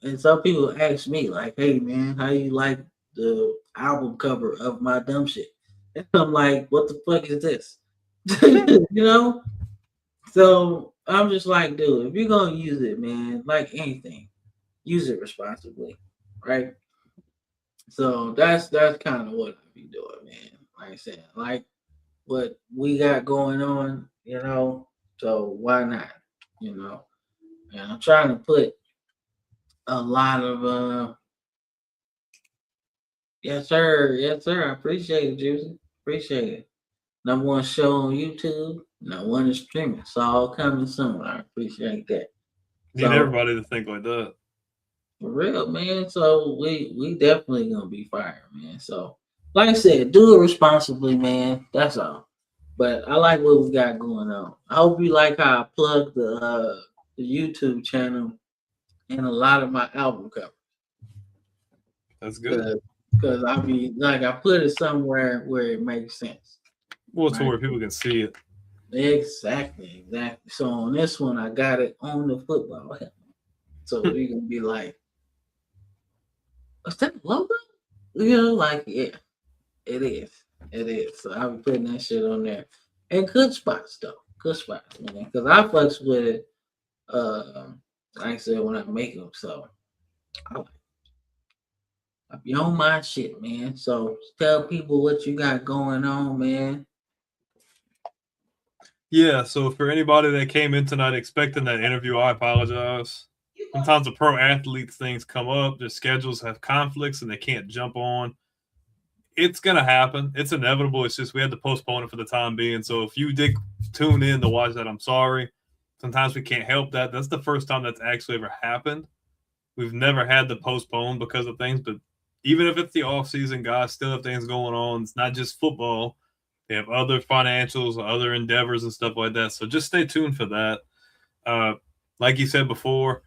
And some people ask me, like, hey man, how you like the album cover of my dumb shit? And I'm like, what the fuck is this? You know? So I'm just like, dude, if you're gonna use it, man, like anything, use it responsibly, right? So that's kind of what I be doing, man. Like I said, like what we got going on, you know. So why not, you know? And I'm trying to put a lot of yes sir, I appreciate it, Juicy, appreciate it. Number one show on YouTube, number one is streaming. It's all coming soon. I appreciate that. Need everybody to think like that. For real, man. So we definitely gonna be fire, man. So like I said, do it responsibly, man. That's all. But I like what we got going on. I hope you like how I plug the YouTube channel and a lot of my album covers. That's good. Because I be like I put it somewhere where it makes sense. Well, to where people can see it. Exactly. So on this one, I got it on the football helmet. So you can be like, "Is that the logo?" Like, yeah, it is. It is. So I'll be putting that shit on there. And good spots though. Good spots, man. Because I fucks with it. Like I said, when I make them, so I be on my shit, man. So tell people what you got going on, man. Yeah, so for anybody that came in tonight expecting that interview, I apologize. Sometimes the pro athletes things come up, their schedules have conflicts and they can't jump on. It's gonna happen. It's inevitable. It's just we had to postpone it for the time being. So if you did tune in to watch that, I'm sorry. Sometimes we can't help that. That's the first time that's actually ever happened. We've never had to postpone because of things, but even if it's the off season, guys still have things going on. It's not just football. They have other financials, other endeavors, and stuff like that. So just stay tuned for that. Like you said before,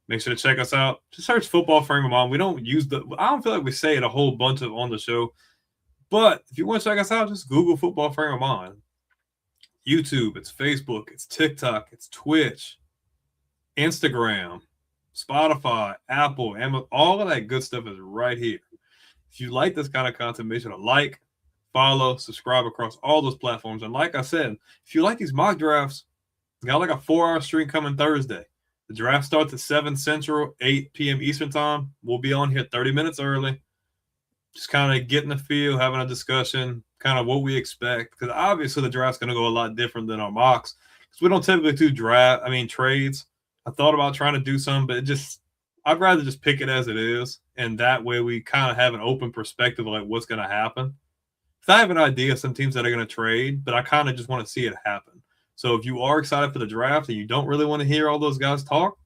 make sure to check us out. Just search Football Frame of Mind. We don't use I don't feel like we say it a whole bunch of on the show. But if you want to check us out, just Google Football Frame of Mind. YouTube, it's Facebook, it's TikTok, it's Twitch, Instagram, Spotify, Apple, Amazon, all of that good stuff is right here. If you like this kind of content, make sure to like, follow, subscribe across all those platforms. And like I said, if you like these mock drafts, we got like a 4-hour stream coming Thursday. The draft starts at 7 Central, 8 p.m. Eastern time. We'll be on here 30 minutes early. Just kind of getting the feel, having a discussion, kind of what we expect. Because obviously the draft's going to go a lot different than our mocks. Because we don't typically do trades. I thought about trying to do some, but I'd rather just pick it as it is. And that way we kind of have an open perspective of like what's going to happen. I have an idea of some teams that are going to trade, but I kind of just want to see it happen. So if you are excited for the draft and you don't really want to hear all those guys talk,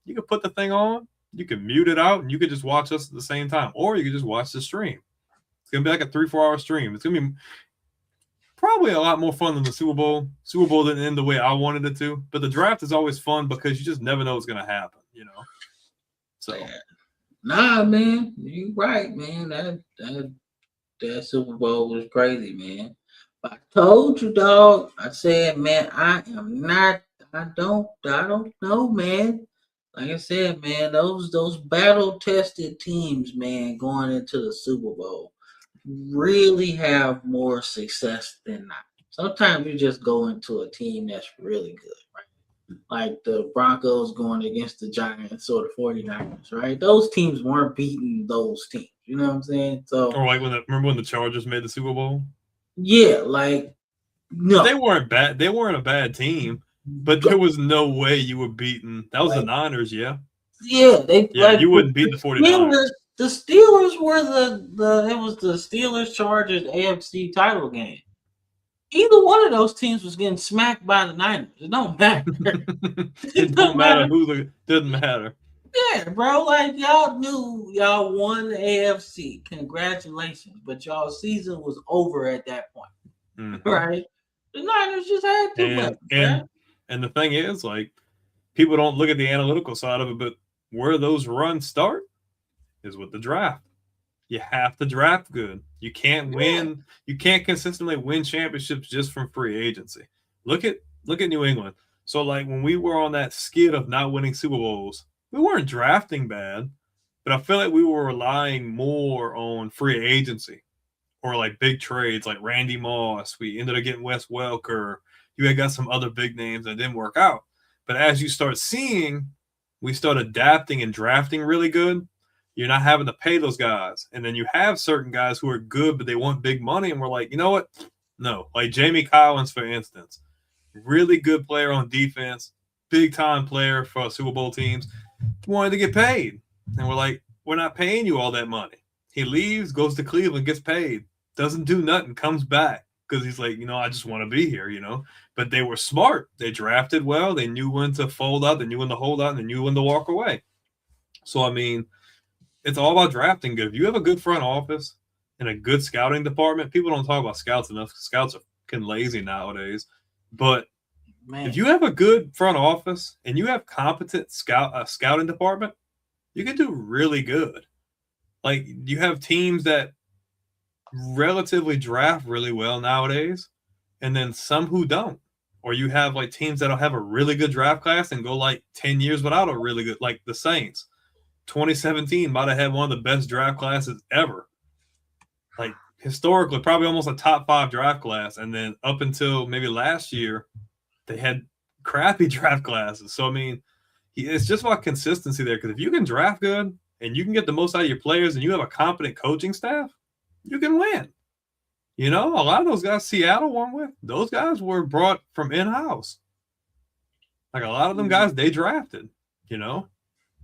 you can put the thing on, you can mute it out, and you can just watch us at the same time. Or you can just watch the stream. It's going to be like a 3-4 hour stream. It's going to be probably a lot more fun than the Super Bowl. Super Bowl didn't end the way I wanted it to, but the draft is always fun because you just never know what's going to happen, So, nah, man, you right, man. That Super Bowl was crazy, man. I told you, dog. I said, man, I am not. I don't know, man. Like I said, man, those battle tested teams, man, going into the Super Bowl really have more success than not. Sometimes you just go into a team that's really good, right? Like the Broncos going against the Giants or the 49ers, right? Those teams weren't beating those teams. You know what I'm saying? So, or like remember when the Chargers made the Super Bowl? yeah, like no, they weren't bad. They weren't a bad team, but there was no way you were beating. That was the Niners, yeah. Yeah, you wouldn't beat the 49ers. The Steelers were it was the Steelers Chargers AFC title game. Either one of those teams was getting smacked by the Niners. It don't matter. It don't matter doesn't matter. Yeah, bro. Like y'all knew y'all won the AFC. Congratulations. But y'all season was over at that point. Mm-hmm. Right? The Niners just had too much. And the thing is, like, people don't look at the analytical side of it, but where those runs start is with the draft. You have to draft good. You can't win. You can't consistently win championships just from free agency. Look at New England. So, like, when we were on that skid of not winning Super Bowls, we weren't drafting bad, but I feel like we were relying more on free agency or like big trades like Randy Moss. We ended up getting Wes Welker. You had got some other big names that didn't work out. But as you start seeing, we start adapting and drafting really good. You're not having to pay those guys. And then you have certain guys who are good, but they want big money. And we're like, you know what? No. Like Jamie Collins, for instance. Really good player on defense. Big-time player for Super Bowl teams. Wanted to get paid. And we're like, we're not paying you all that money. He leaves, goes to Cleveland, gets paid. Doesn't do nothing, comes back. Because he's like, I just want to be here, But they were smart. They drafted well. They knew when to fold out. They knew when to hold out. And they knew when to walk away. So, I mean, it's all about drafting good. If you have a good front office and a good scouting department, people don't talk about scouts enough. Scouts are fucking lazy nowadays. But if you have a good front office and you have competent scouting department, you can do really good. Like, you have teams that relatively draft really well nowadays, and then some who don't. Or you have like teams that'll have a really good draft class and go like 10 years without a really good, like the Saints. 2017 might have had one of the best draft classes ever. Like historically, probably almost a top 5 draft class. And then up until maybe last year, they had crappy draft classes. So, I mean, it's just about consistency there. Because if you can draft good and you can get the most out of your players and you have a competent coaching staff, you can win. You know, a lot of those guys Seattle won with, those guys were brought from in-house. Like a lot of them guys they drafted, you know?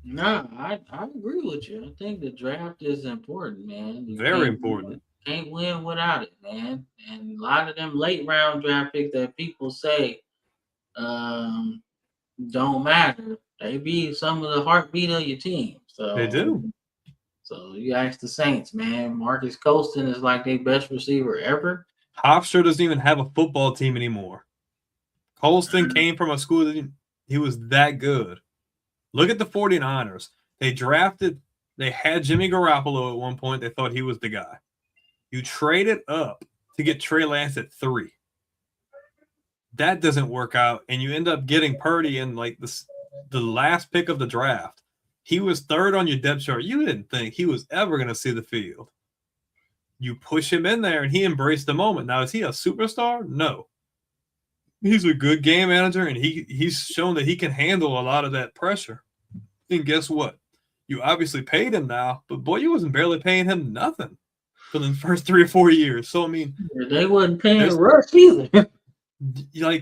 Nah, I agree with you. I think the draft is important, man. Very important. Can't win without it, man. And a lot of them late round draft picks that people say don't matter. They be some of the heartbeat of your team. So They do. So you ask the Saints, man. Marcus Colston is like their best receiver ever. Hofstra doesn't even have a football team anymore. Colston came from a school that he was that good. Look at the 49ers. They had Jimmy Garoppolo at one point. They thought he was the guy. You traded up to get Trey Lance at 3. That doesn't work out, and you end up getting Purdy in like the last pick of the draft. He was 3rd on your depth chart. You didn't think he was ever going to see the field. You push him in there, and he embraced the moment. Now, is he a superstar? No. He's a good game manager, and he's shown that he can handle a lot of that pressure. And guess what? You obviously paid him now, but boy, you wasn't barely paying him nothing for the first 3 or 4 years. So, I mean, they wasn't paying Rush either. They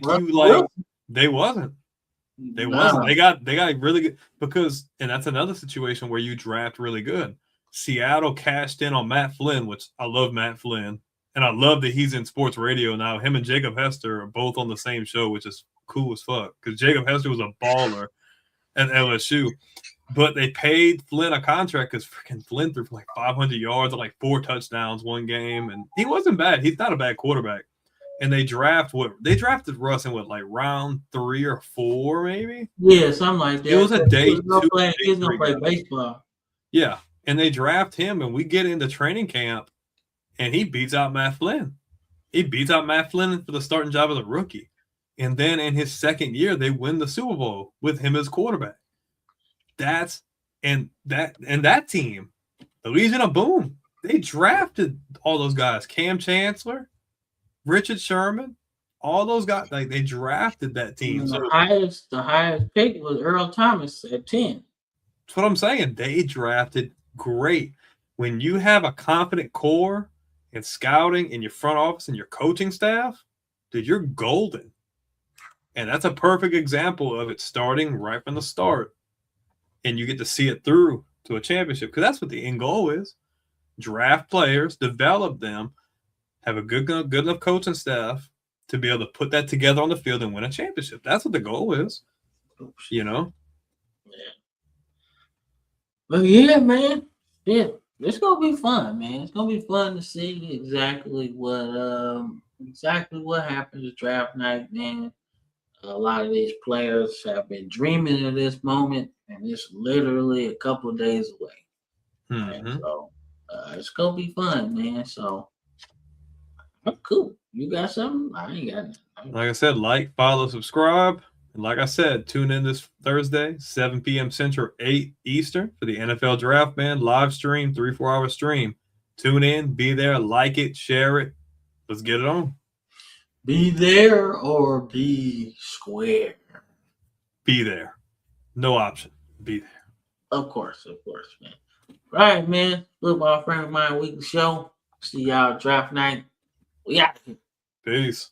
wasn't. They wasn't. They got really good because, and that's another situation where you draft really good. Seattle cashed in on Matt Flynn, which I love Matt Flynn, and I love that he's in sports radio now. Him and Jacob Hester are both on the same show, which is cool as fuck because Jacob Hester was a baller at LSU, but they paid Flynn a contract because freaking Flynn threw for like 500 yards and like 4 touchdowns one game, and he wasn't bad. He's not a bad quarterback. And they drafted Russ in like round 3 or 4, maybe. Yeah, something like that. It was a day. He was gonna play baseball. Yeah, and they draft him, and we get into training camp, and he beats out Matt Flynn. He beats out Matt Flynn for the starting job as a rookie, and then in his second year, they win the Super Bowl with him as quarterback. That team, the Legion of Boom, they drafted all those guys. Cam Chancellor, Richard Sherman, all those guys, like they drafted that team. The highest pick was Earl Thomas at 10. That's what I'm saying. They drafted great. When you have a confident core and scouting in your front office and your coaching staff, dude, you're golden. And that's a perfect example of it starting right from the start. And you get to see it through to a championship because that's what the end goal is. Draft players, develop them, have a good enough coaching staff to be able to put that together on the field and win a championship. That's what the goal is, you know? Yeah. But yeah, man. Yeah, it's gonna be fun, man. It's gonna be fun to see exactly what happens at draft night, man. A lot of these players have been dreaming of this moment, and it's literally a couple of days away. Mm-hmm. So it's gonna be fun, man. So cool. You got something? I ain't got nothing. Like I said, like, follow, subscribe. And like I said, tune in this Thursday, 7 p.m. Central, 8 Eastern for the NFL Draft, man. Live stream, 3-4 hour stream. Tune in, be there, like it, share it. Let's get it on. Be there or be square. Be there. No option. Be there. Of course, man. All right, man. Football Frame of Mind Weekly Show. See y'all draft night. We out here. Peace.